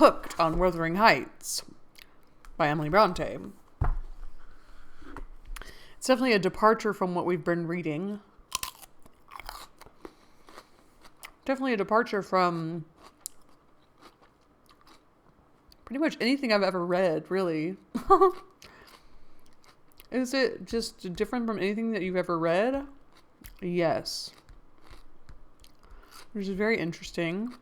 hooked on Wuthering Heights by Emily Bronte. It's definitely a departure from what we've been reading. Definitely a departure from pretty much anything I've ever read, really. Is it just different from anything that you've ever read? Yes. Which is very interesting.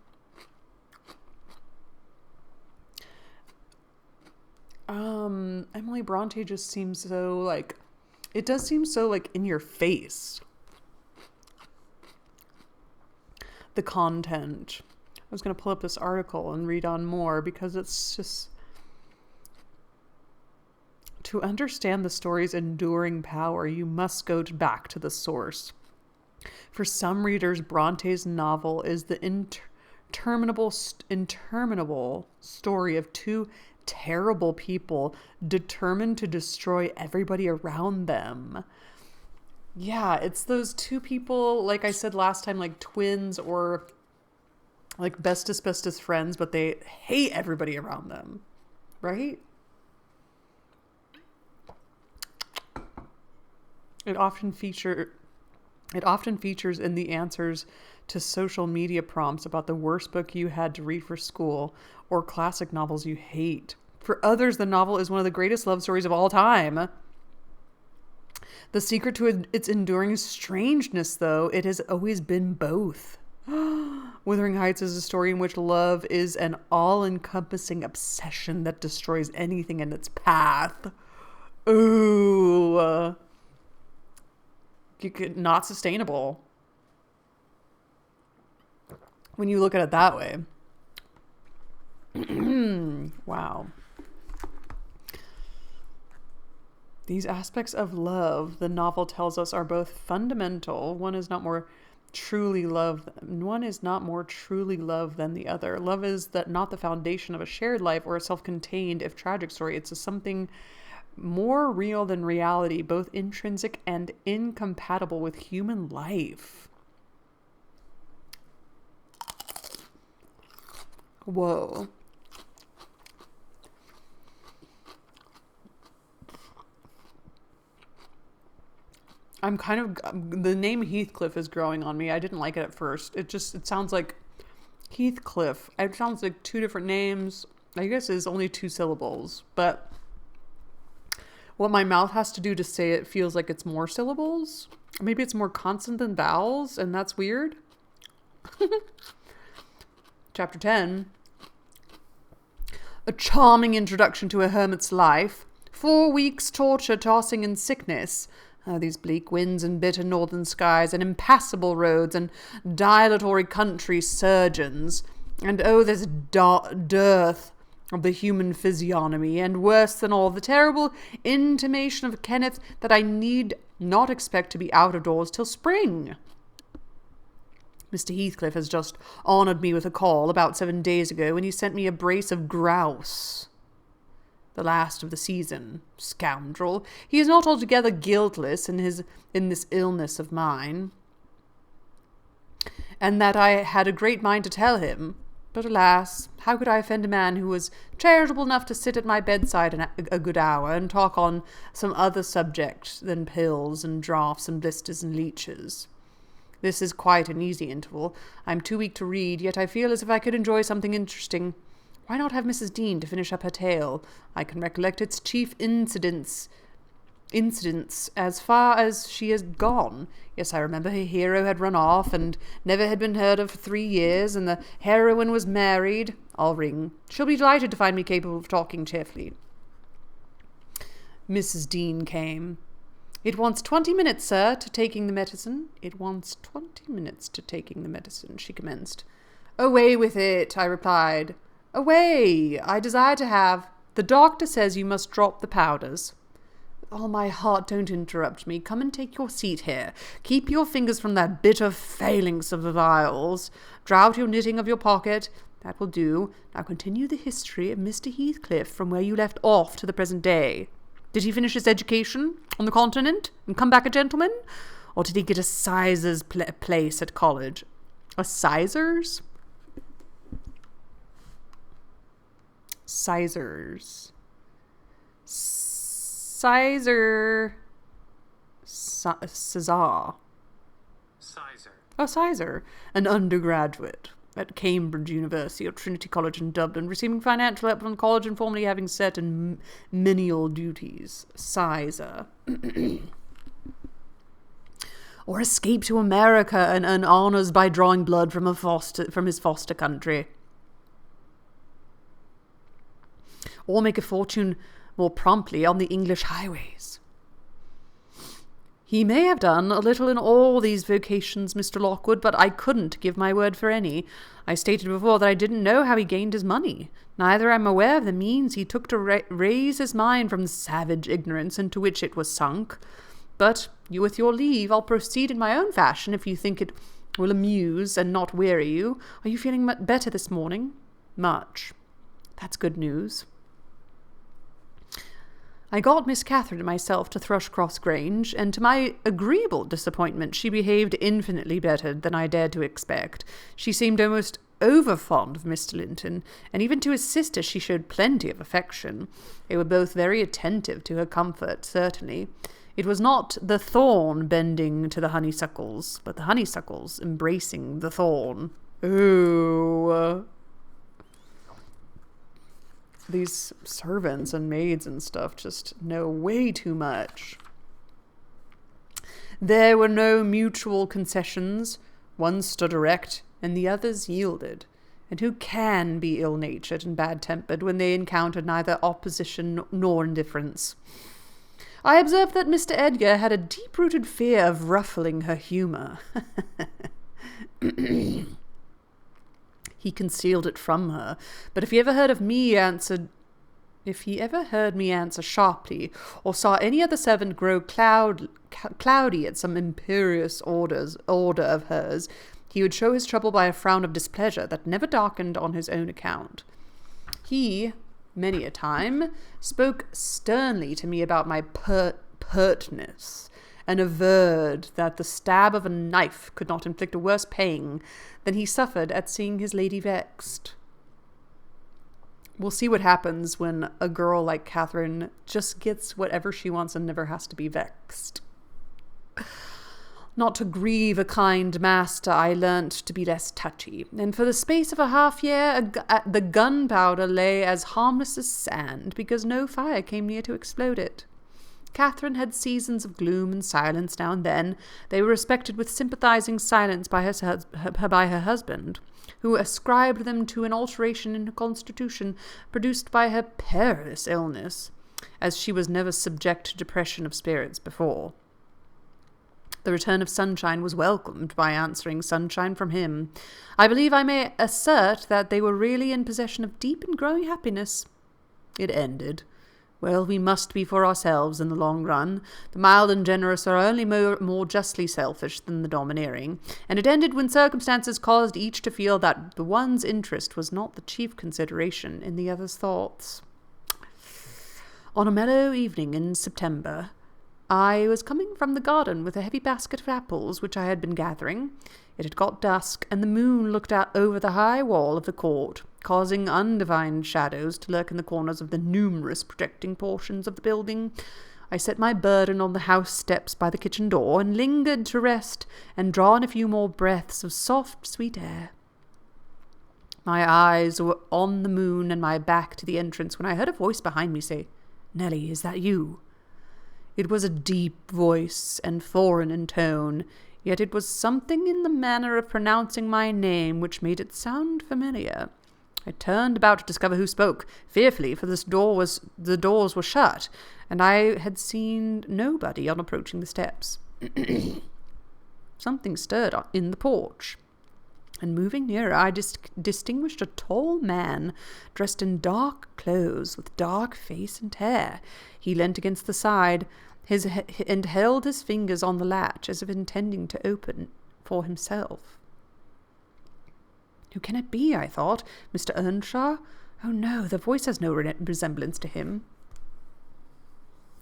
Emily Bronte just seems so like, it does seem so like in your face. The content. I was going to pull up this article and read on more because it's just, to understand the story's enduring power, you must go back to the source. For some readers, Bronte's novel is the interminable story of two terrible people determined to destroy everybody around them. Yeah, it's those two people, like I said last time, like twins or like bestest friends, but they hate everybody around them, right? It often features in the answers to social media prompts about the worst book you had to read for school or classic novels you hate. For others, the novel is one of the greatest love stories of all time. The secret to its enduring strangeness, though, it has always been both. Wuthering Heights is a story in which love is an all-encompassing obsession that destroys anything in its path. Ooh. Not sustainable. When you look at it that way. Wow. These aspects of love, the novel tells us, are both fundamental. One is not more truly love than the other. Love is not the foundation of a shared life or a self-contained, if tragic, story. It's something more real than reality, both intrinsic and incompatible with human life. Whoa. The name Heathcliff is growing on me. I didn't like it at first. It sounds like Heathcliff. It sounds like two different names. I guess it's only 2 syllables, but what my mouth has to do to say it feels like it's more syllables. Maybe it's more consonant than vowels, and that's weird. Chapter 10. A charming introduction to a hermit's life. 4 weeks' torture, tossing and sickness. These bleak winds and bitter northern skies, and impassable roads, and dilatory country surgeons. And oh, this dearth of the human physiognomy, and worse than all, the terrible intimation of Kenneth that I need not expect to be out of doors till spring. Mr. Heathcliff has just honoured me with a call about 7 days ago, when he sent me a brace of grouse. The last of the season. Scoundrel. He is not altogether guiltless in this illness of mine, and that I had a great mind to tell him. But alas, how could I offend a man who was charitable enough to sit at my bedside a good hour and talk on some other subject than pills and draughts and blisters and leeches? This is quite an easy interval. I'm too weak to read, yet I feel as if I could enjoy something interesting. Why not have Mrs. Dean to finish up her tale? I can recollect its chief incidents as far as she has gone. Yes, I remember her hero had run off and never had been heard of for 3 years, and the heroine was married. I'll ring. She'll be delighted to find me capable of talking cheerfully. Mrs. Dean came. It wants 20 minutes, sir, to taking the medicine. It wants 20 minutes to taking the medicine, she commenced. Away with it, I replied. Away! I desire to have. The doctor says you must drop the powders. Oh, my heart, don't interrupt me. Come and take your seat here. Keep your fingers from that bitter phalanx of the vials. Draw out your knitting of your pocket. That will do. Now continue the history of Mr. Heathcliff from where you left off to the present day. Did he finish his education on the continent and come back a gentleman? Or did he get a sizar's place at college? A sizar's? sizers. Sizer. Cesar. Sizer. Oh, Sizer. An undergraduate at Cambridge University or Trinity College in Dublin, receiving financial help from the college and formerly having certain menial duties. Sizer. Or escape to America and earn honours by drawing blood from his foster country. Or make a fortune more promptly on the English highways. He may have done a little in all these vocations, Mr. Lockwood, but I couldn't give my word for any. I stated before that I didn't know how he gained his money. Neither am I aware of the means he took to raise his mind from the savage ignorance into which it was sunk. But, with your leave, I'll proceed in my own fashion if you think it will amuse and not weary you. Are you feeling much better this morning? Much. That's good news. I got Miss Catherine and myself to Thrushcross Grange, and to my agreeable disappointment she behaved infinitely better than I dared to expect. She seemed almost over-fond of Mr. Linton, and even to his sister she showed plenty of affection. They were both very attentive to her comfort, certainly. It was not the thorn bending to the honeysuckles, but the honeysuckles embracing the thorn. Oh. These servants and maids and stuff just know way too much. There were no mutual concessions. One stood erect, and the others yielded. And who can be ill-natured and bad-tempered when they encounter neither opposition nor indifference? I observed that Mr. Edgar had a deep-rooted fear of ruffling her humour. He concealed it from her, but if he ever heard me answer sharply, or saw any other servant grow cloudy at some imperious order of hers, he would show his trouble by a frown of displeasure that never darkened on his own account. He, many a time, spoke sternly to me about my pertness, and averred that the stab of a knife could not inflict a worse pain than he suffered at seeing his lady vexed. We'll see what happens when a girl like Catherine just gets whatever she wants and never has to be vexed. Not to grieve a kind master, I learnt to be less touchy, and for the space of a half-year the gunpowder lay as harmless as sand, because no fire came near to explode it. Catherine had seasons of gloom and silence now and then. They were respected with sympathizing silence by her husband, who ascribed them to an alteration in her constitution produced by her perilous illness, as she was never subject to depression of spirits before. The return of sunshine was welcomed by answering sunshine from him. I believe I may assert that they were really in possession of deep and growing happiness. It ended. Well, we must be for ourselves in the long run. The mild and generous are only more justly selfish than the domineering, and it ended when circumstances caused each to feel that the one's interest was not the chief consideration in the other's thoughts. On a mellow evening in September, I was coming from the garden with a heavy basket of apples which I had been gathering. It had got dusk, and the moon looked out over the high wall of the court, causing undivined shadows to lurk in the corners of the numerous projecting portions of the building. I set my burden on the house steps by the kitchen door, and lingered to rest and draw in a few more breaths of soft, sweet air. My eyes were on the moon and my back to the entrance when I heard a voice behind me say, "Nellie, is that you?" It was a deep voice and foreign in tone, yet it was something in the manner of pronouncing my name which made it sound familiar. I turned about to discover who spoke, fearfully, for the doors were shut, and I had seen nobody on approaching the steps. Something stirred in the porch, and moving nearer I distinguished a tall man, dressed in dark clothes, with dark face and hair. He leant against the side, and held his fingers on the latch, as if intending to open for himself. Who can it be, I thought? Mr. Earnshaw? Oh no, the voice has no resemblance to him.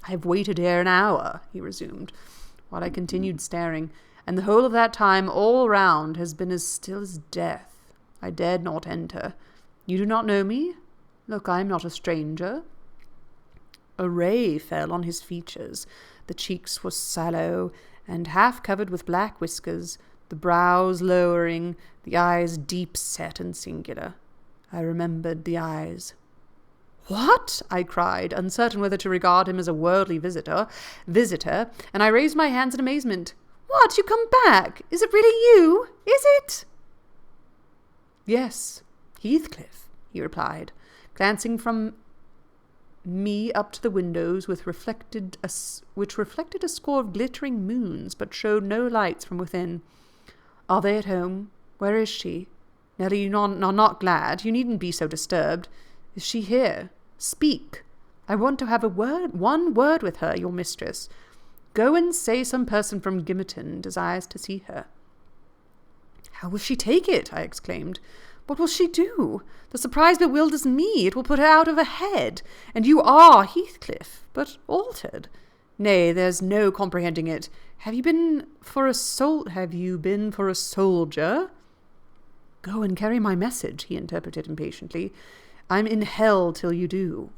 I have waited here an hour, he resumed, while I continued staring, and the whole of that time all round has been as still as death. I dared not enter. You do not know me? Look, I'm not a stranger. A ray fell on his features. The cheeks were sallow and half covered with black whiskers, the brows lowering, the eyes deep-set and singular. I remembered the eyes. "What?" I cried, uncertain whether to regard him as a worldly visitor, and I raised my hands in amazement. "What, you come back? Is it really you? Is it?" "Yes, Heathcliff," he replied, glancing from me up to the windows which reflected a score of glittering moons, but showed no lights from within. "Are they at home? Where is she? Nelly, you are not glad. You needn't be so disturbed. Is she here? Speak. I want to have one word with her, your mistress. Go and say some person from Gimmerton desires to see her." "How will she take it?" I exclaimed. "What will she do? The surprise bewilders me. It will put her out of her head. And you are Heathcliff, but altered. Nay, there's no comprehending it. Have you been for a soldier?" "Go and carry my message," he interpreted impatiently. "I'm in hell till you do."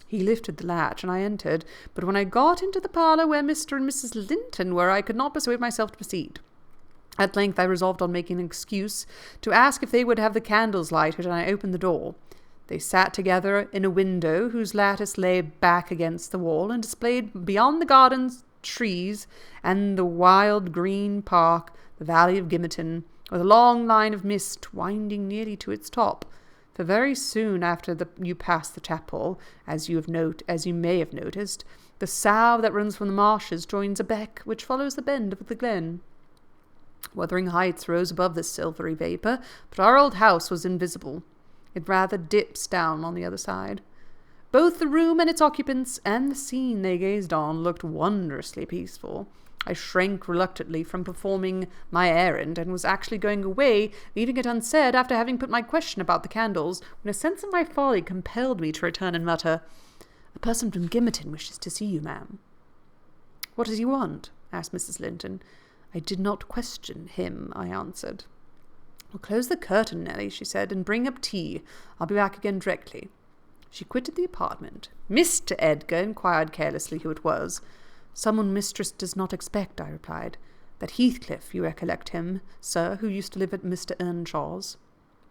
He lifted the latch, and I entered, but when I got into the parlour where Mr. and Mrs. Linton were, I could not persuade myself to proceed. At length I resolved on making an excuse to ask if they would have the candles lighted, and I opened the door. They sat together in a window whose lattice lay back against the wall and displayed beyond the gardens, trees, and the wild green park, the valley of Gimmerton, with a long line of mist winding nearly to its top. For very soon after you pass the chapel, as you may have noticed, the sough that runs from the marshes joins a beck which follows the bend of the glen. Wuthering Heights rose above this silvery vapour, but our old house was invisible. It rather dips down on the other side. Both the room and its occupants and the scene they gazed on looked wondrously peaceful. I shrank reluctantly from performing my errand, and was actually going away, leaving it unsaid after having put my question about the candles, when a sense of my folly compelled me to return and mutter, "A person from Gimmerton wishes to see you, ma'am." "What does he want?" asked Mrs. Linton. "I did not question him," I answered. "Well, close the curtain, Nelly," she said, "and bring up tea. I'll be back again directly." She quitted the apartment. Mr. Edgar inquired carelessly who it was. "Someone mistress does not expect," I replied. "That Heathcliff, you recollect him, sir, who used to live at Mr. Earnshaw's."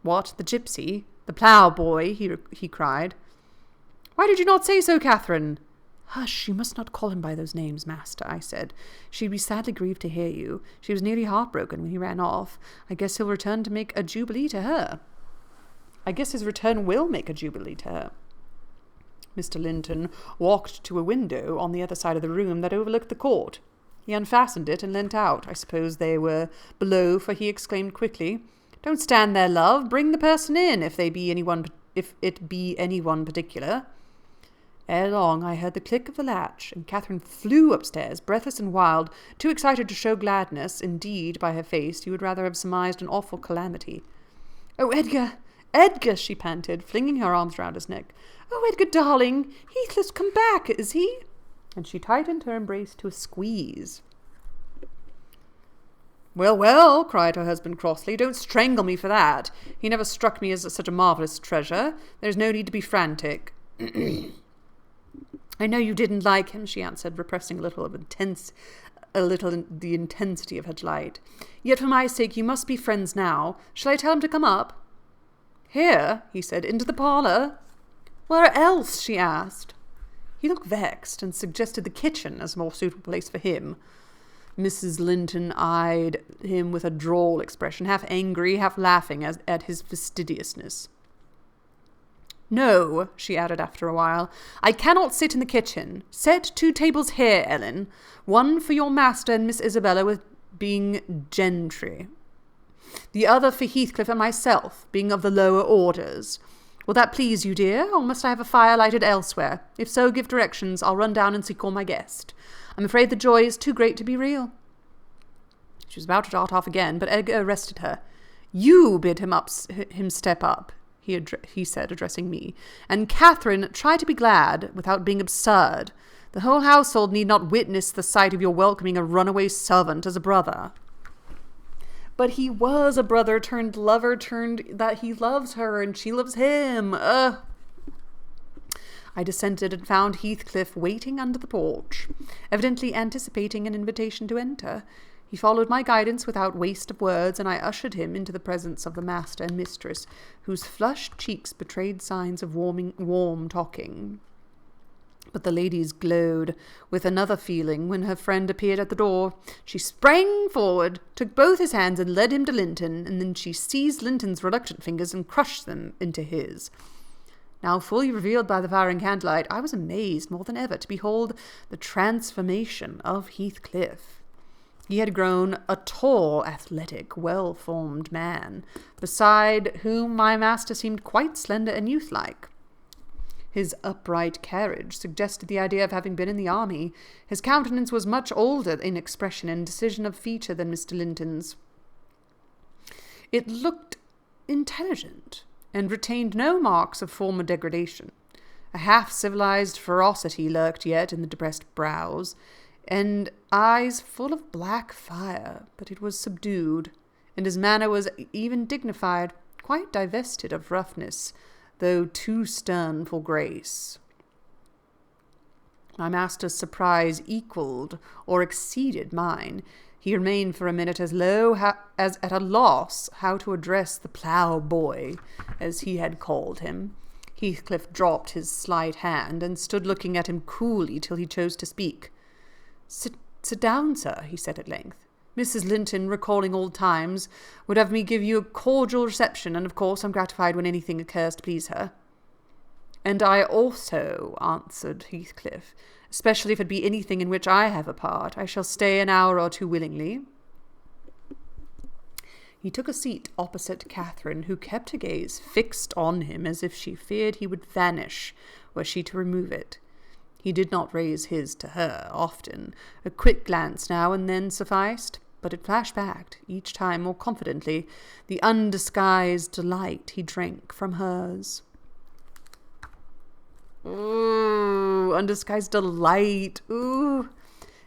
"What, the gipsy? The ploughboy?" he cried. "Why did you not say so, Catherine?" "Hush, you must not call him by those names, master," I said. "She'd be sadly grieved to hear you. She was nearly heartbroken when he ran off. I guess he'll return to make a jubilee to her." "I guess his return will make a jubilee to her." Mr. Linton walked to a window on the other side of the room that overlooked the court. He unfastened it and leant out. I suppose they were below, for he exclaimed quickly, "Don't stand there, love. Bring the person in, if it be anyone particular." Ere long I heard the click of the latch, and Catherine flew upstairs, breathless and wild, too excited to show gladness. Indeed, by her face, you would rather have surmised an awful calamity. "Oh, Edgar! Edgar!" she panted, flinging her arms round his neck. "Oh, Edgar, darling! Heathcliff's come back, is he?" And she tightened her embrace to a squeeze. "Well, well," cried her husband crossly, "don't strangle me for that. He never struck me as such a marvellous treasure. There's no need to be frantic." "I know you didn't like him," she answered, repressing the intensity of her delight. "Yet for my sake you must be friends now. Shall I tell him to come up?" "Here," he said, "into the parlour?" "Where else?" she asked. He looked vexed, and suggested the kitchen as a more suitable place for him. Mrs. Linton eyed him with a droll expression, half angry, half laughing at his fastidiousness. "No," she added after a while, "I cannot sit in the kitchen. Set 2 tables here, Ellen. One for your master and Miss Isabella, with being gentry. The other for Heathcliff and myself, being of the lower orders. Will that please you, dear, or must I have a fire lighted elsewhere? If so, give directions. I'll run down and seek my guest. I'm afraid the joy is too great to be real." She was about to dart off again, but Edgar arrested her. "You bid him step up," he said, addressing me. "And Catherine, try to be glad, without being absurd. The whole household need not witness the sight of your welcoming a runaway servant as a brother." But he was a brother turned lover turned that he loves her and she loves him. I descended and found Heathcliff waiting under the porch, evidently anticipating an invitation to enter. He followed my guidance without waste of words, and I ushered him into the presence of the master and mistress, whose flushed cheeks betrayed signs of warm talking. But the ladies glowed with another feeling when her friend appeared at the door. She sprang forward, took both his hands and led him to Linton, and then she seized Linton's reluctant fingers and crushed them into his. Now fully revealed by the fiery candlelight, I was amazed more than ever to behold the transformation of Heathcliff. He had grown a tall, athletic, well-formed man, beside whom my master seemed quite slender and youth-like. His upright carriage suggested the idea of having been in the army. His countenance was much older in expression and decision of feature than Mr. Linton's. It looked intelligent, and retained no marks of former degradation. A half-civilized ferocity lurked yet in the depressed brows, and eyes full of black fire, but it was subdued, and his manner was even dignified, quite divested of roughness, though too stern for grace. My master's surprise equalled or exceeded mine. He remained for a minute as at a loss how to address the plough-boy, as he had called him. Heathcliff dropped his slight hand, and stood looking at him coolly till he chose to speak. Sit down, sir," he said at length. "Mrs. Linton, recalling old times, would have me give you a cordial reception, and of course I'm gratified when anything occurs to please her." "And I also," answered Heathcliff, "especially if it be anything in which I have a part. I shall stay an hour or two willingly." He took a seat opposite Catherine, who kept her gaze fixed on him as if she feared he would vanish were she to remove it. He did not raise his to her often. A quick glance now and then sufficed, but it flashed back, each time more confidently, the undisguised delight he drank from hers. Ooh, undisguised delight. Ooh.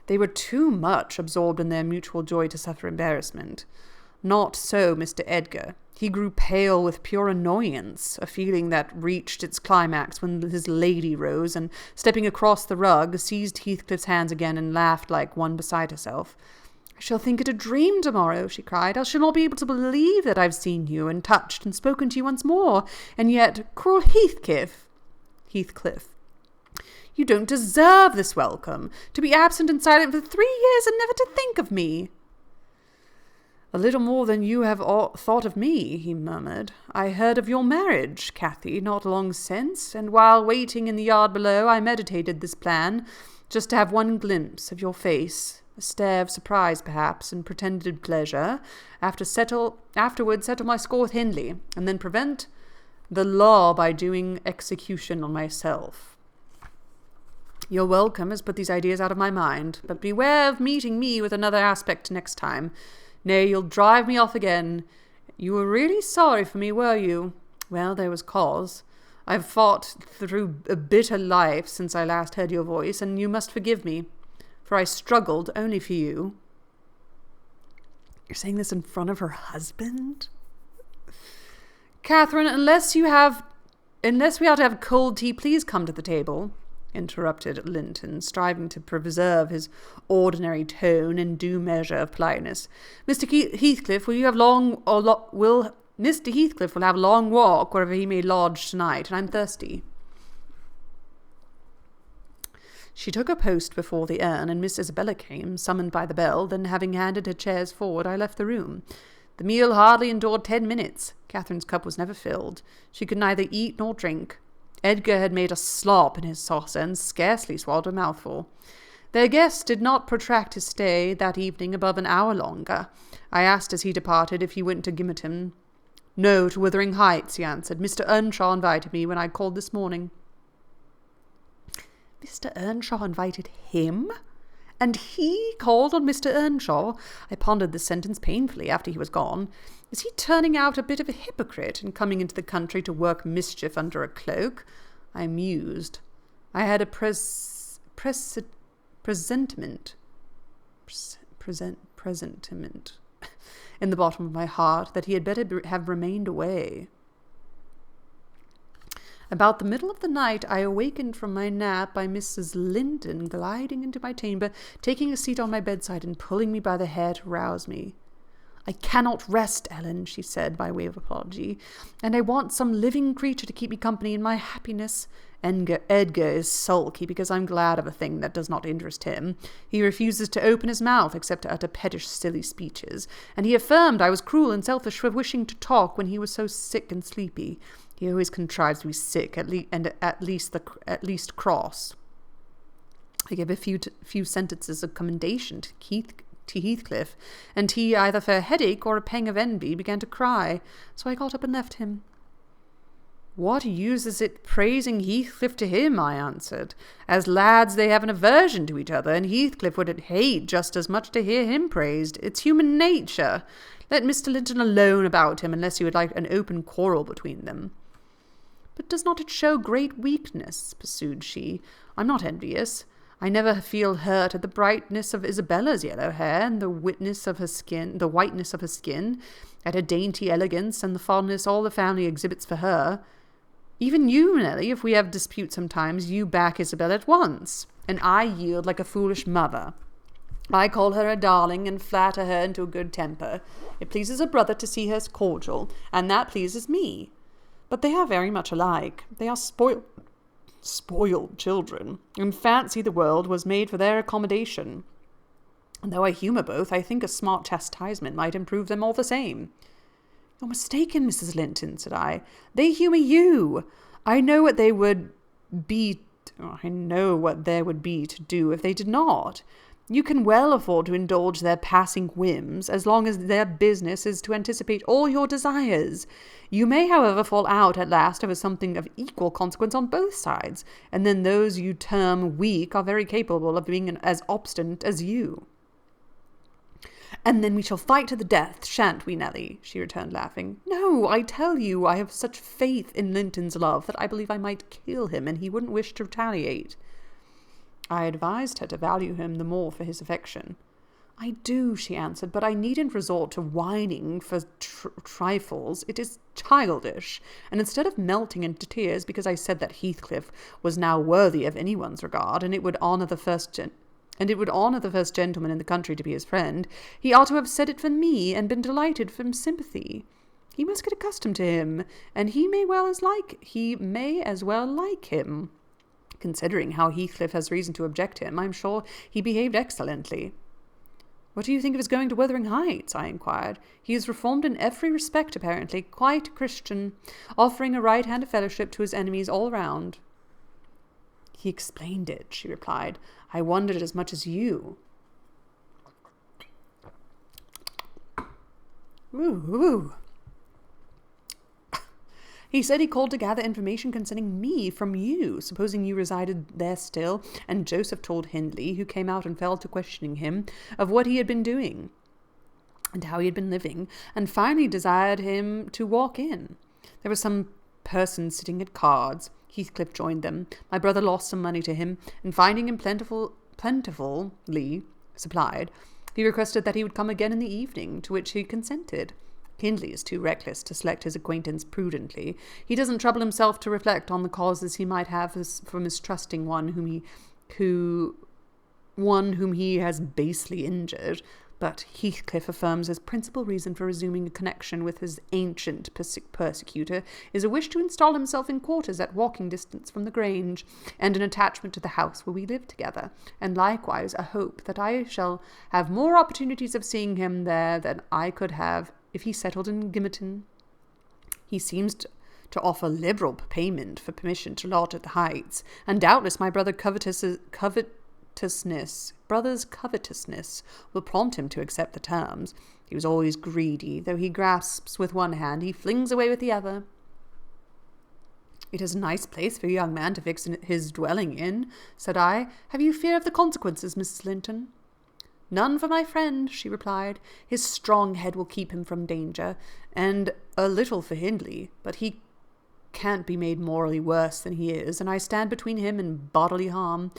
They were too much absorbed in their mutual joy to suffer embarrassment. Not so Mr. Edgar. He grew pale with pure annoyance, a feeling that reached its climax when his lady rose, and, stepping across the rug, seized Heathcliff's hands again and laughed like one beside herself. "I shall think it a dream tomorrow," she cried. "I shall not be able to believe that I've seen you, and touched, and spoken to you once more. And yet, cruel Heathcliff, you don't deserve this welcome, to be absent and silent for 3 years and never to think of me." "A little more than you have thought of me," he murmured. "I heard of your marriage, Cathy, not long since, and while waiting in the yard below I meditated this plan, just to have one glimpse of your face, a stare of surprise perhaps, and pretended pleasure, afterward settle my score with Hindley, and then prevent the law by doing execution on myself. Your welcome has put these ideas out of my mind, but beware of meeting me with another aspect next time. Nay, you'll drive me off again. You were really sorry for me, were you? Well, there was cause. I've fought through a bitter life since I last heard your voice, and you must forgive me, for I struggled only for you." You're saying this in front of her husband? "Catherine, unless we are to have cold tea, please come to the table," interrupted Linton, striving to preserve his ordinary tone and due measure of politeness. "Mr. Heathcliff, Mr. Heathcliff will have a long walk wherever he may lodge tonight, and I'm thirsty." She took a post before the urn, and Miss Isabella came, summoned by the bell. Then, having handed her chairs forward, I left the room. The meal hardly endured 10 minutes. Catherine's cup was never filled. She could neither eat nor drink. Edgar had made a slop in his saucer and scarcely swallowed a mouthful. Their guest did not protract his stay that evening above an hour longer. I asked as he departed if he went to Gimmerton. "No, to Wuthering Heights," he answered. "Mr. Earnshaw invited me when I called this morning." Mr. Earnshaw invited him? And he called on Mr. Earnshaw? I pondered this sentence painfully after he was gone. Is he turning out a bit of a hypocrite and coming into the country to work mischief under a cloak? I mused. I had a presentiment in the bottom of my heart that he had better have remained away. About the middle of the night, I awakened from my nap by Mrs. Linton gliding into my chamber, taking a seat on my bedside and pulling me by the hair to rouse me. "I cannot rest, Ellen," she said by way of apology, "and I want some living creature to keep me company in my happiness. Edgar is sulky because I'm glad of a thing that does not interest him. He refuses to open his mouth except to utter pettish, silly speeches, and he affirmed I was cruel and selfish for wishing to talk when he was so sick and sleepy. He always contrives to be sick, at least cross." I gave a few sentences of commendation to Heathcliff, and he, either for a headache or a pang of envy, began to cry, so I got up and left him. "What use is it praising Heathcliff to him?" I answered. "As lads they have an aversion to each other, and Heathcliff would hate just as much to hear him praised. It's human nature. Let Mr. Linton alone about him, unless you would like an open quarrel between them." "But does not it show great weakness?" pursued she. "I'm not envious. I never feel hurt at the brightness of Isabella's yellow hair and the whiteness of her skin, at her dainty elegance and the fondness all the family exhibits for her. Even you, Nelly, if we have disputes sometimes, you back Isabella at once, and I yield like a foolish mother. I call her a darling and flatter her into a good temper. It pleases a brother to see her cordial, and that pleases me. But they are very much alike. They are spoiled children, and fancy the world was made for their accommodation. And though I humour both, I think a smart chastisement might improve them all the same." "You're mistaken, Mrs. Linton," said I. "They humour you. I know what there would be to do if they did not. You can well afford to indulge their passing whims, as long as their business is to anticipate all your desires. You may, however, fall out at last over something of equal consequence on both sides, and then those you term weak are very capable of being as obstinate as you." "And then we shall fight to the death, shan't we, Nelly?" she returned, laughing. "No, I tell you, I have such faith in Linton's love that I believe I might kill him, and he wouldn't wish to retaliate." I advised her to value him the more for his affection. "I do," she answered, "but I needn't resort to whining for trifles. It is childish, and instead of melting into tears because I said that Heathcliff was now worthy of anyone's regard, and it would honour the first gentleman in the country to be his friend, he ought to have said it for me and been delighted from sympathy. He must get accustomed to him, and he may as well like him. Considering how Heathcliff has reason to object to him, I'm sure he behaved excellently." "What do you think of his going to Wuthering Heights?" I inquired. "He is reformed in every respect, apparently, quite a Christian, offering a right hand of fellowship to his enemies all round." "He explained it," she replied. "I wondered as much as you." Ooh. "He said he called to gather information concerning me from you, supposing you resided there still, and Joseph told Hindley, who came out and fell to questioning him, of what he had been doing, and how he had been living, and finally desired him to walk in. There were some persons sitting at cards. Heathcliff joined them. My brother lost some money to him, and finding him plentifully supplied, he requested that he would come again in the evening, to which he consented. Hindley is too reckless to select his acquaintance prudently. He doesn't trouble himself to reflect on the causes he might have for mistrusting one whom he has basely injured. But Heathcliff affirms his principal reason for resuming a connection with his ancient persecutor is a wish to install himself in quarters at walking distance from the Grange, and an attachment to the house where we live together, and likewise a hope that I shall have more opportunities of seeing him there than I could have if he settled in Gimmerton. He seems to offer liberal payment for permission to lodge at the Heights, and doubtless my brother's covetousness will prompt him to accept the terms. He was always greedy. Though he grasps with one hand, he flings away with the other." "It is a nice place for a young man to fix his dwelling in," said I. "Have you fear of the consequences, Mrs. Linton?" "None for my friend," she replied. "His strong head will keep him from danger, and a little for Hindley, but he can't be made morally worse than he is, and I stand between him and bodily harm.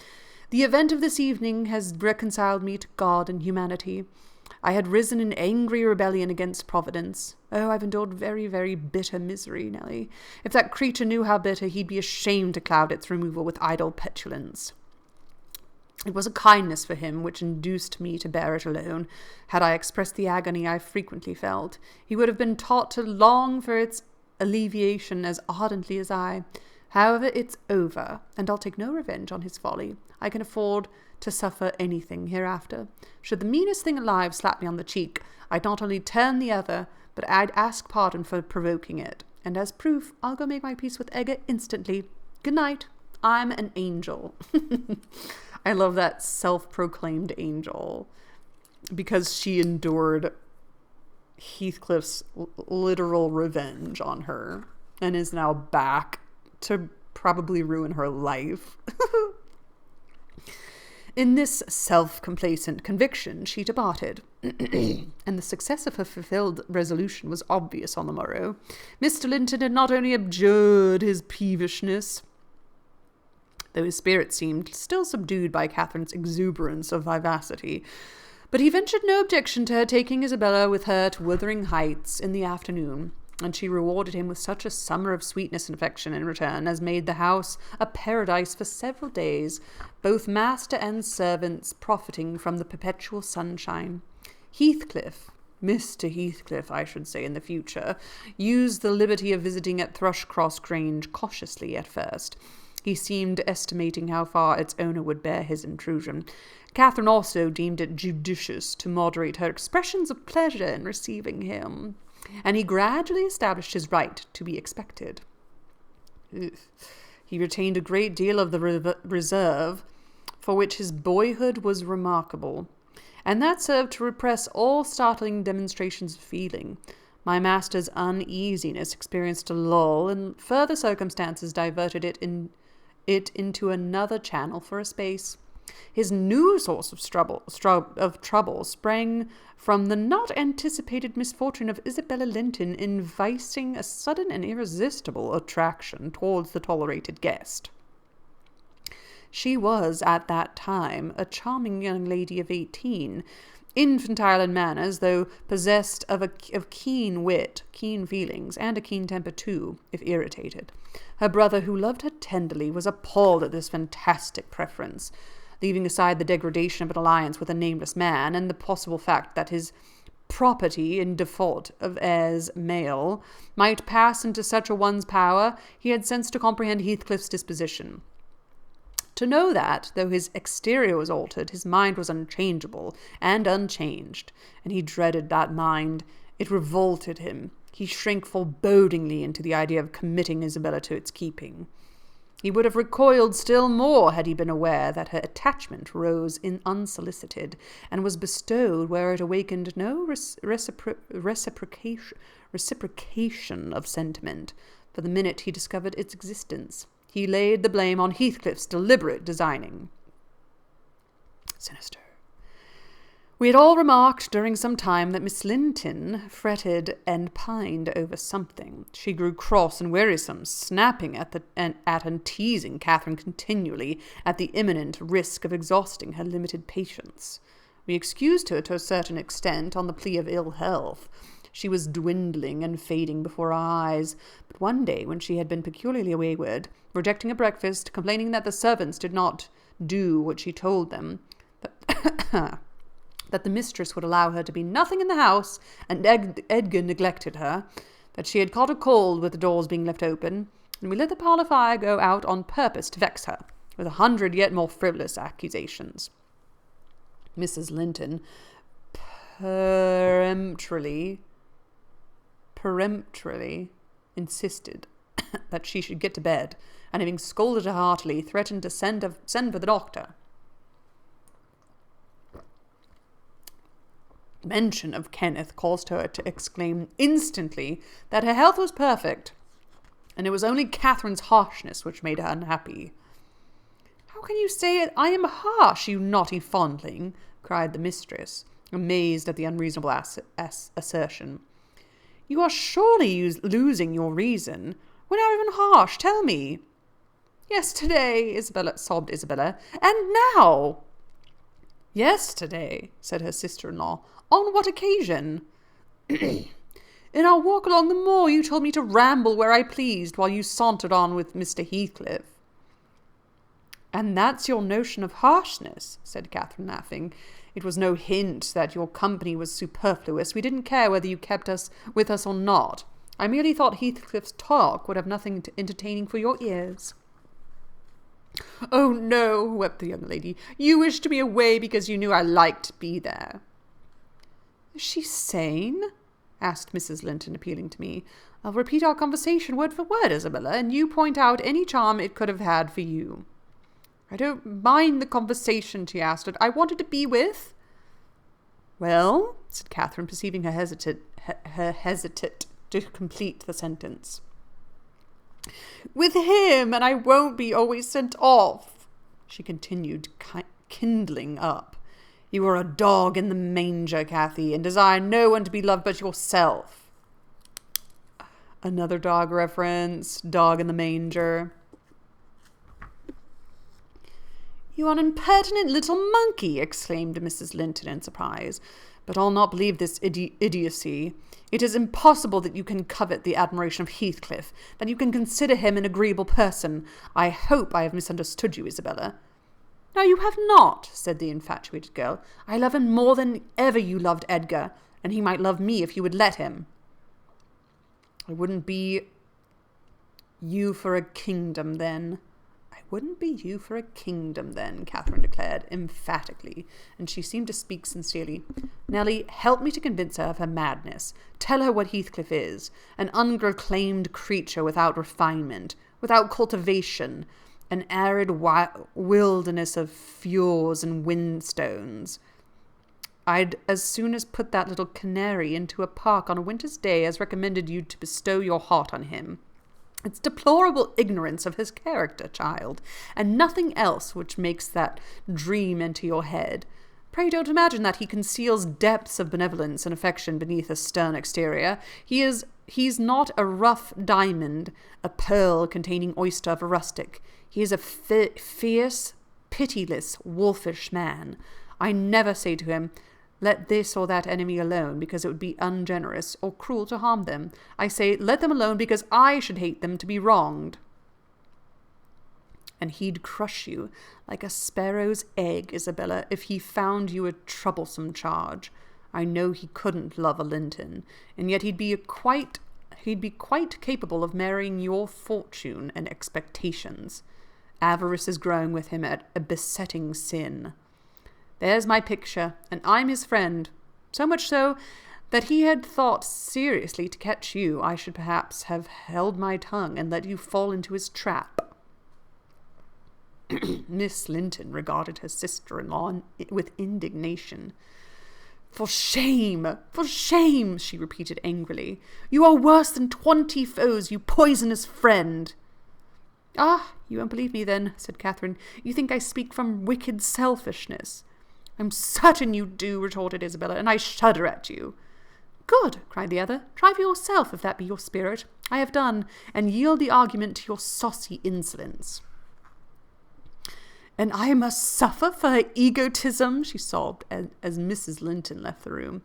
The event of this evening has reconciled me to God and humanity. I had risen in angry rebellion against Providence. Oh, I've endured very, very bitter misery, Nellie. If that creature knew how bitter, he'd be ashamed to cloud its removal with idle petulance. It was a kindness for him which induced me to bear it alone. Had I expressed the agony I frequently felt, he would have been taught to long for its alleviation as ardently as I. However, it's over, and I'll take no revenge on his folly. I can afford to suffer anything hereafter. Should the meanest thing alive slap me on the cheek, I'd not only turn the other, but I'd ask pardon for provoking it. And as proof, I'll go make my peace with Edgar instantly. Good night. I'm an angel. I love that self-proclaimed angel, because she endured Heathcliff's literal revenge on her and is now back to probably ruin her life. In this self-complacent conviction, she departed, and the success of her fulfilled resolution was obvious on the morrow. Mr. Linton had not only abjured his peevishness, though his spirit seemed still subdued by Catherine's exuberance of vivacity, but he ventured no objection to her taking Isabella with her to Wuthering Heights in the afternoon, and she rewarded him with such a summer of sweetness and affection in return as made the house a paradise for several days, both master and servants profiting from the perpetual sunshine. Heathcliff, Mr. Heathcliff, I should say in the future, used the liberty of visiting at Thrushcross Grange cautiously at first. He seemed estimating how far its owner would bear his intrusion. Catherine also deemed it judicious to moderate her expressions of pleasure in receiving him, and he gradually established his right to be expected. He retained a great deal of the reserve for which his boyhood was remarkable, and that served to repress all startling demonstrations of feeling. My master's uneasiness experienced a lull, and further circumstances diverted it into another channel for a space. His new source of trouble sprang from the not anticipated misfortune of Isabella Linton inviting a sudden and irresistible attraction towards the tolerated guest. She was, at that time, a charming young lady of 18, infantile in manners, though possessed of keen wit, keen feelings, and a keen temper too, if irritated. Her brother, who loved her tenderly, was appalled at this fantastic preference. Leaving aside the degradation of an alliance with a nameless man, and the possible fact that his property, in default of heirs male, might pass into such a one's power, he had sense to comprehend Heathcliff's disposition. To know that, though his exterior was altered, his mind was unchangeable and unchanged, and he dreaded that mind. It revolted him. He shrank forebodingly into the idea of committing Isabella to its keeping. He would have recoiled still more had he been aware that her attachment rose in unsolicited, and was bestowed where it awakened no reciprocation of sentiment. For the minute he discovered its existence, he laid the blame on Heathcliff's deliberate designing. Sinister. We had all remarked during some time that Miss Linton fretted and pined over something. She grew cross and wearisome, snapping at and teasing Catherine continually at the imminent risk of exhausting her limited patience. We excused her to a certain extent on the plea of ill health. She was dwindling and fading before our eyes, but one day when she had been peculiarly wayward, rejecting a breakfast, complaining that the servants did not do what she told them, that the mistress would allow her to be nothing in the house, and Edgar neglected her, that she had caught a cold with the doors being left open, and we let the parlour fire go out on purpose to vex her, with 100 yet more frivolous accusations. Mrs. Linton peremptorily insisted that she should get to bed, and having scolded her heartily, threatened to send for the doctor. Mention of Kenneth caused her to exclaim instantly that her health was perfect, and it was only Catherine's harshness which made her unhappy. "How can you say I am harsh, you naughty fondling?" cried the mistress, amazed at the unreasonable assertion. "You are surely losing your reason. We're not even harsh, tell me." "Yesterday," sobbed Isabella, "and now." "Yesterday," said her sister-in-law, On what occasion? In our walk along the moor, you told me to ramble where I pleased while you sauntered on with Mr. Heathcliff. And that's your notion of harshness, said Catherine, laughing. It was no hint that your company was superfluous. We didn't care whether you kept us with us or not. I merely thought Heathcliff's talk would have nothing entertaining for your ears. Oh, no, wept the young lady. You wished me away because you knew I liked to be there. Is she sane? Asked Mrs. Linton, appealing to me. I'll repeat our conversation word for word, Isabella, and you point out any charm it could have had for you. I don't mind the conversation, she asked. I wanted to be with... Well, said Catherine, perceiving her hesitate to complete the sentence. With him, and I won't be always sent off, she continued, kindling up. You are a dog in the manger, Cathy, and desire no one to be loved but yourself. Another dog reference, dog in the manger. You are an impertinent little monkey, exclaimed Mrs. Linton in surprise. But I'll not believe this idiocy. It is impossible that you can covet the admiration of Heathcliff, that you can consider him an agreeable person. I hope I have misunderstood you, Isabella. No, you have not, said the infatuated girl. I love him more than ever you loved Edgar, and he might love me if you would let him. I wouldn't be you for a kingdom, then. I wouldn't be you for a kingdom, then, Catherine declared emphatically, and she seemed to speak sincerely. Nellie, help me to convince her of her madness. Tell her what Heathcliff is, an unreclaimed creature without refinement, without cultivation, an arid wilderness of fjords and windstones. I'd as soon as put that little canary into a park on a winter's day as recommended you to bestow your heart on him. It's deplorable ignorance of his character, child, and nothing else which makes that dream enter your head. Pray don't imagine that he conceals depths of benevolence and affection beneath a stern exterior. He's not a rough diamond, a pearl containing oyster of a rustic. He is a fierce, pitiless, wolfish man. I never say to him, let this or that enemy alone, because it would be ungenerous or cruel to harm them. I say, let them alone because I should hate them to be wronged. And he'd crush you like a sparrow's egg, Isabella, if he found you a troublesome charge. I know he couldn't love a Linton, and yet he'd be quite capable of marrying your fortune and expectations. Avarice is growing with him at a besetting sin. There's my picture, and I'm his friend. So much so that he had thought seriously to catch you. I should perhaps have held my tongue and let you fall into his trap. Miss Linton regarded her sister-in-law with indignation. For shame! For shame! She repeated angrily. You are worse than 20 foes, you poisonous friend! Ah, you won't believe me then, said Catherine. You think I speak from wicked selfishness. I'm certain you do, retorted Isabella, and I shudder at you. Good, cried the other. Try for yourself, if that be your spirit. I have done, and yield the argument to your saucy insolence. And I must suffer for her egotism, she sobbed, as Mrs. Linton left the room.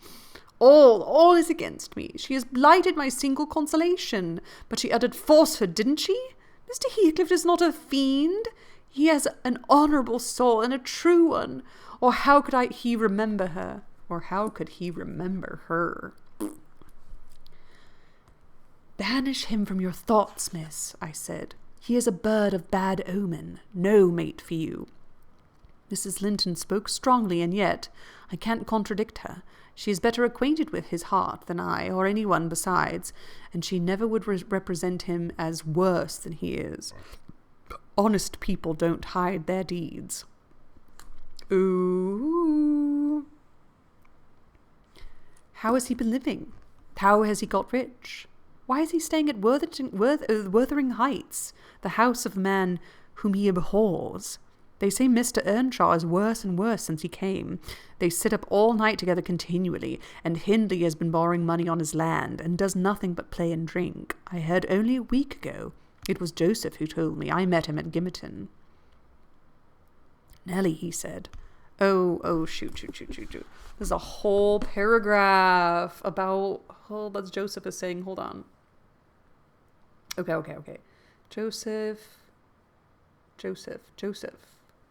All is against me. She has blighted my single consolation. But she uttered falsehood, didn't she? Mr. Heathcliff is not a fiend. He has an honourable soul, and a true one. Or how could he remember her? Or how could he remember her? Banish him from your thoughts, miss, I said. He is a bird of bad omen, no mate for you. Mrs. Linton spoke strongly, and yet I can't contradict her. She is better acquainted with his heart than I, or anyone besides, and she never would represent him as worse than he is. Honest people don't hide their deeds. Ooh. How has he been living? How has he got rich? Why is he staying at Wuthering Heights, the house of the man whom he abhors? They say Mr. Earnshaw is worse and worse since he came. They sit up all night together continually, and Hindley has been borrowing money on his land, and does nothing but play and drink. I heard only a week ago. It was Joseph who told me. I met him at Gimmerton. Nellie, he said, Shoot. There's a whole paragraph about, that's Joseph is saying, hold on. Okay. Joseph.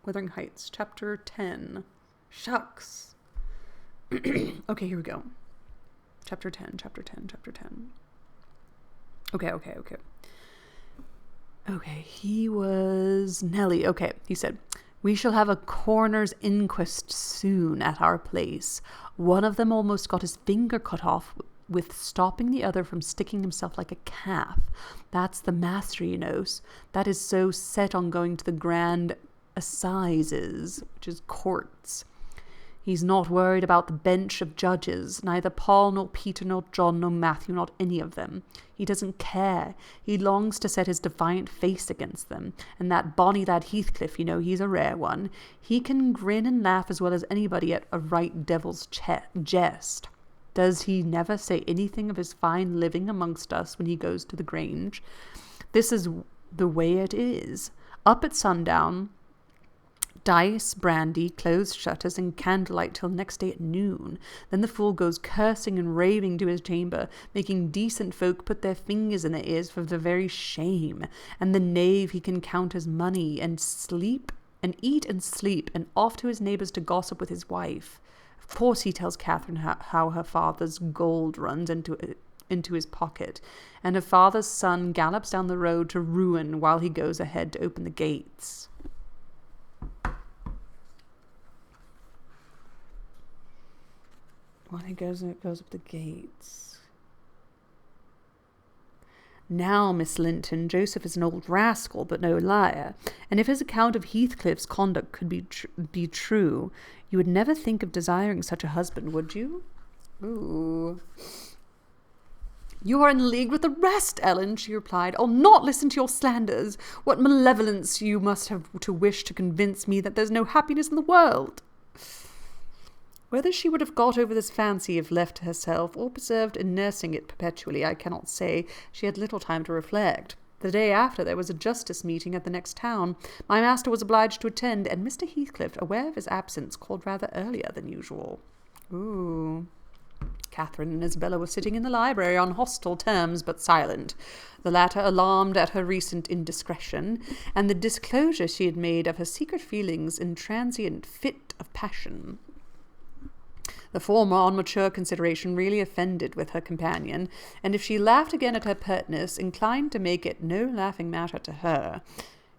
Wuthering Heights, chapter 10. Shucks. Okay, here we go. Chapter 10. Okay, he was Nelly. Okay, he said, "We shall have a coroner's inquest soon at our place. One of them almost got his finger cut off with stopping the other from sticking himself like a calf. That's the master, you know. That is so set on going to the grand assizes, which is courts. He's not worried about the bench of judges, neither Paul, nor Peter, nor John, nor Matthew, not any of them. He doesn't care. He longs to set his defiant face against them. And that bonny lad Heathcliff, you know, he's a rare one. He can grin and laugh as well as anybody at a right devil's jest. Does he never say anything of his fine living amongst us when he goes to the Grange? This is the way it is. Up at sundown, dice, brandy, closed shutters, and candlelight till next day at noon. Then the fool goes cursing and raving to his chamber, making decent folk put their fingers in their ears for the very shame. And the knave, he can count his money, and sleep, and eat and sleep, and off to his neighbours to gossip with his wife. Of course he tells Catherine how her father's gold runs into his pocket, and her father's son gallops down the road to ruin while he goes ahead to open the gates." While he goes up the gates. "Now, Miss Linton, Joseph is an old rascal, but no liar, and if his account of Heathcliff's conduct could be true, you would never think of desiring such a husband, would you?" Ooh. "You are in league with the rest, Ellen," she replied. "I'll not listen to your slanders. What malevolence you must have to wish to convince me that there's no happiness in the world." Whether she would have got over this fancy if left to herself, or persevered in nursing it perpetually, I cannot say. She had little time to reflect. The day after there was a justice meeting at the next town. My master was obliged to attend, and Mr. Heathcliff, aware of his absence, called rather earlier than usual. Ooh. Catherine and Isabella were sitting in the library on hostile terms, but silent, the latter alarmed at her recent indiscretion, and the disclosure she had made of her secret feelings in transient fit of passion. The former, on mature consideration, really offended with her companion, and if she laughed again at her pertness, inclined to make it no laughing matter to her.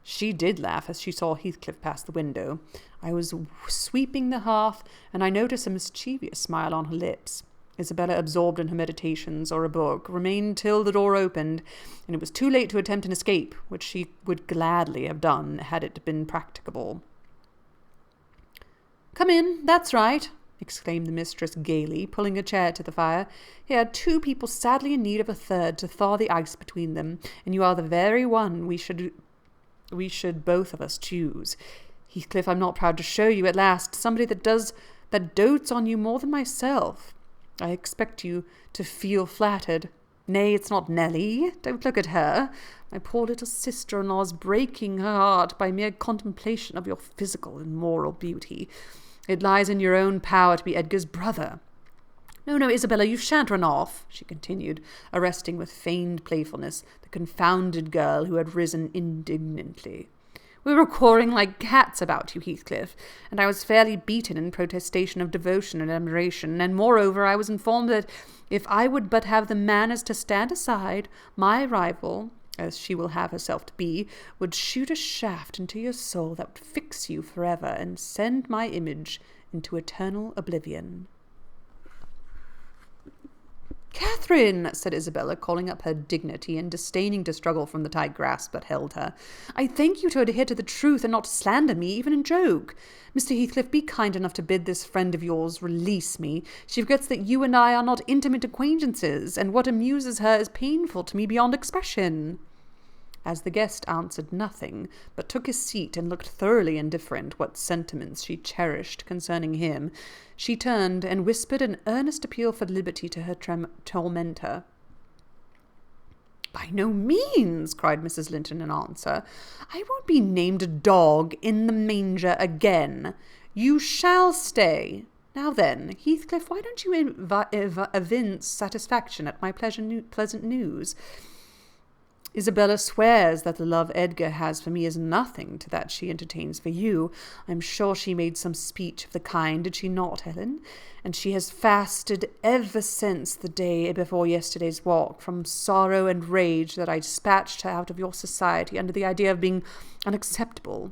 She did laugh as she saw Heathcliff pass the window. I was sweeping the hearth, and I noticed a mischievous smile on her lips. Isabella, absorbed in her meditations or a book, remained till the door opened, and it was too late to attempt an escape, which she would gladly have done had it been practicable. "Come in, that's right," exclaimed the mistress gaily, pulling a chair to the fire. "Here are two people sadly in need of a third to thaw the ice between them, and you are the very one we should both of us choose. Heathcliff, I'm not proud to show you at last somebody that dotes on you more than myself. I expect you to feel flattered. Nay, it's not Nelly. Don't look at her. My poor little sister-in-law is breaking her heart by mere contemplation of your physical and moral beauty. It lies in your own power to be Edgar's brother. No, Isabella, you shan't run off," she continued, arresting with feigned playfulness the confounded girl who had risen indignantly. "We were quarrelling like cats about you, Heathcliff, and I was fairly beaten in protestation of devotion and admiration, and moreover I was informed that if I would but have the manners to stand aside, my rival, as she will have herself to be, would shoot a shaft into your soul that would fix you forever and send my image into eternal oblivion." "Catherine," said Isabella, calling up her dignity and disdaining to struggle from the tight grasp that held her, "I thank you to adhere to the truth and not to slander me, even in joke. Mr. Heathcliff, be kind enough to bid this friend of yours release me. She forgets that you and I are not intimate acquaintances, and what amuses her is painful to me beyond expression." As the guest answered nothing, but took his seat and looked thoroughly indifferent what sentiments she cherished concerning him, she turned and whispered an earnest appeal for liberty to her tormentor. "By no means," cried Mrs. Linton in answer. "I won't be named a dog in the manger again. You shall stay. Now then, Heathcliff, why don't you evince satisfaction at my pleasant news? Isabella swears that the love Edgar has for me is nothing to that she entertains for you. I'm sure she made some speech of the kind, did she not, Helen? And she has fasted ever since the day before yesterday's walk, from sorrow and rage that I dispatched her out of your society under the idea of being unacceptable.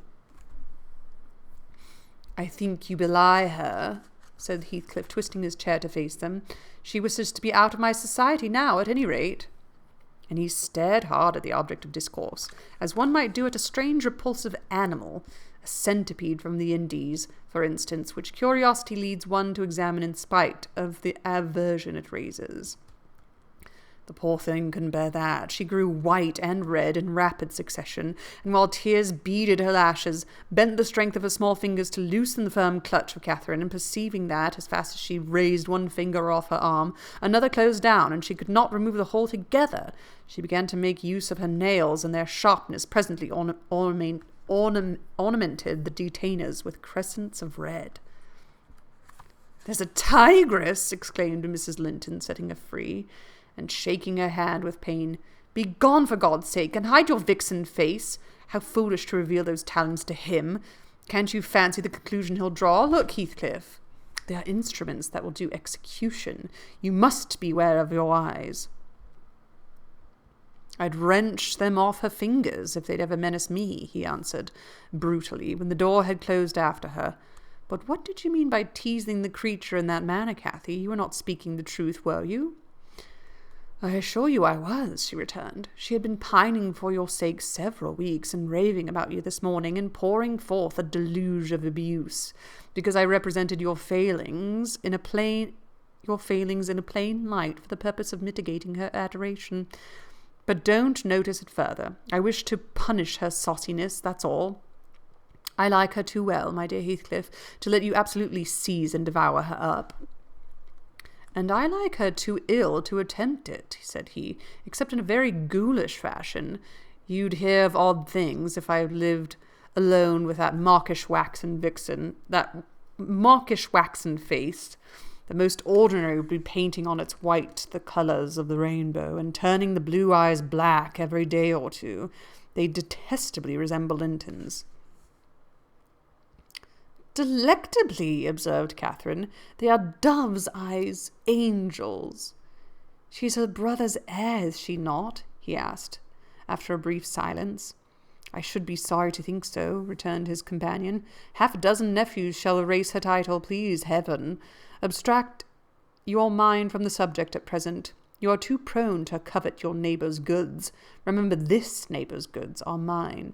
I think you belie her, said Heathcliff, twisting his chair to face them. She wishes to be out of my society now, at any rate. And he stared hard at the object of discourse, as one might do at a strange repulsive animal, a centipede from the Indies, for instance, which curiosity leads one to examine in spite of the aversion it raises. The poor thing couldn't bear that. She grew white and red in rapid succession, and while tears beaded her lashes, bent the strength of her small fingers to loosen the firm clutch of Catherine, and perceiving that, as fast as she raised one finger off her arm, another closed down, and she could not remove the whole together, she began to make use of her nails, and their sharpness presently ornamented the detainers with crescents of red. "There's a tigress!" exclaimed Mrs. Linton, setting her free, and shaking her hand with pain. "Be gone, for God's sake, and hide your vixen face. How foolish to reveal those talents to him. Can't you fancy the conclusion he'll draw? Look, Heathcliff, they are instruments that will do execution. You must beware of your eyes." "I'd wrench them off her fingers if they'd ever menace me," he answered brutally, when the door had closed after her. "But what did you mean by teasing the creature in that manner, Cathy? You were not speaking the truth, were you?" "I assure you I was," she returned. "She had been pining for your sake several weeks, and raving about you this morning, and pouring forth a deluge of abuse, because I represented your failings in a plain light for the purpose of mitigating her adoration. But don't notice it further. I wish to punish her sauciness, that's all. I like her too well, my dear Heathcliff, to let you absolutely seize and devour her up." "And I like her too ill to attempt it," said he, "except in a very ghoulish fashion. You'd hear of odd things if I lived alone with that mawkish waxen vixen, that mawkish waxen face. The most ordinary would be painting on its white the colours of the rainbow, and turning the blue eyes black every day or two. They detestably resemble Linton's." "Delectably," observed Catherine. "They are dove's eyes, angels." "She's her brother's heir, is she not?" he asked, after a brief silence. "I should be sorry to think so," returned his companion. "Half a dozen nephews shall erase her title, please heaven. Abstract your mind from the subject at present. You are too prone to covet your neighbour's goods. Remember, this neighbour's goods are mine."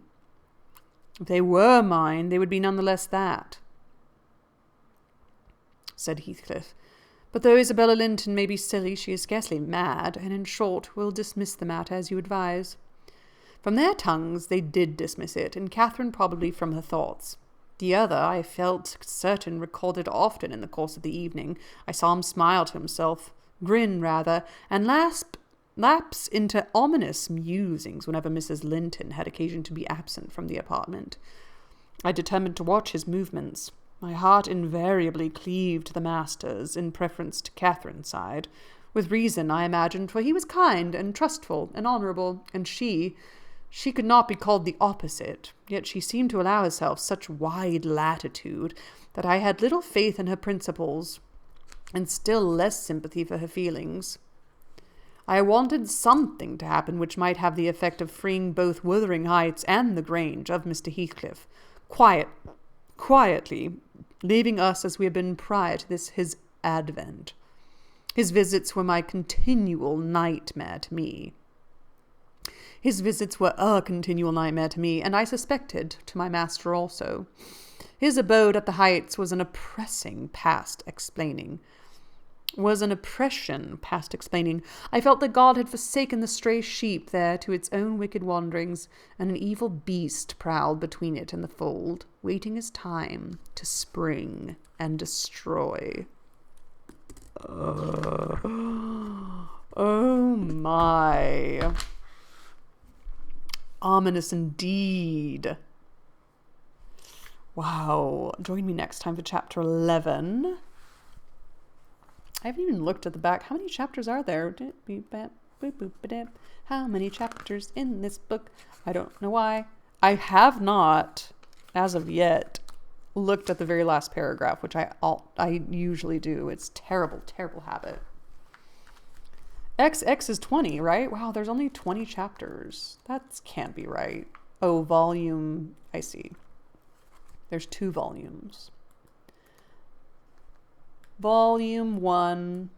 "If they were mine, they would be none the less that," said Heathcliff. "But though Isabella Linton may be silly, she is scarcely mad, and in short, will dismiss the matter as you advise." From their tongues they did dismiss it, and Catherine probably from her thoughts. The other, I felt certain, recalled it often in the course of the evening. I saw him smile to himself, grin rather, and lapse into ominous musings whenever Mrs. Linton had occasion to be absent from the apartment. I determined to watch his movements. My heart invariably cleaved to the master's in preference to Catherine's side, with reason, I imagined, for he was kind and trustful and honourable, and she could not be called the opposite, yet she seemed to allow herself such wide latitude that I had little faith in her principles, and still less sympathy for her feelings. I wanted something to happen which might have the effect of freeing both Wuthering Heights and the Grange of Mr. Heathcliff, quietly, leaving us as we had been prior to his advent. His visits were my continual nightmare to me. His visits were a continual nightmare to me, and I suspected to my master also. His abode at the Heights was an oppression past explaining. I felt that God had forsaken the stray sheep there to its own wicked wanderings, and an evil beast prowled between it and the fold, waiting his time to spring and destroy. Oh my. Ominous indeed. Wow. Join me next time for chapter 11. I haven't even looked at the back. How many chapters are there? How many chapters in this book? I don't know why. I have not, as of yet, looked at the very last paragraph, which I usually do. It's terrible, terrible habit. XX is 20, right? Wow, there's only 20 chapters. That can't be right. Oh, volume, I see. There's 2 volumes. Volume 1.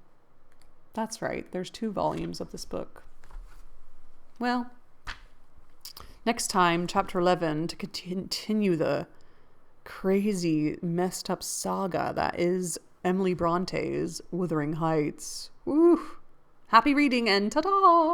That's right. There's 2 volumes of this book. Well, next time, chapter 11, to continue the crazy, messed up saga that is Emily Bronte's Wuthering Heights. Woo! Happy reading and ta-da!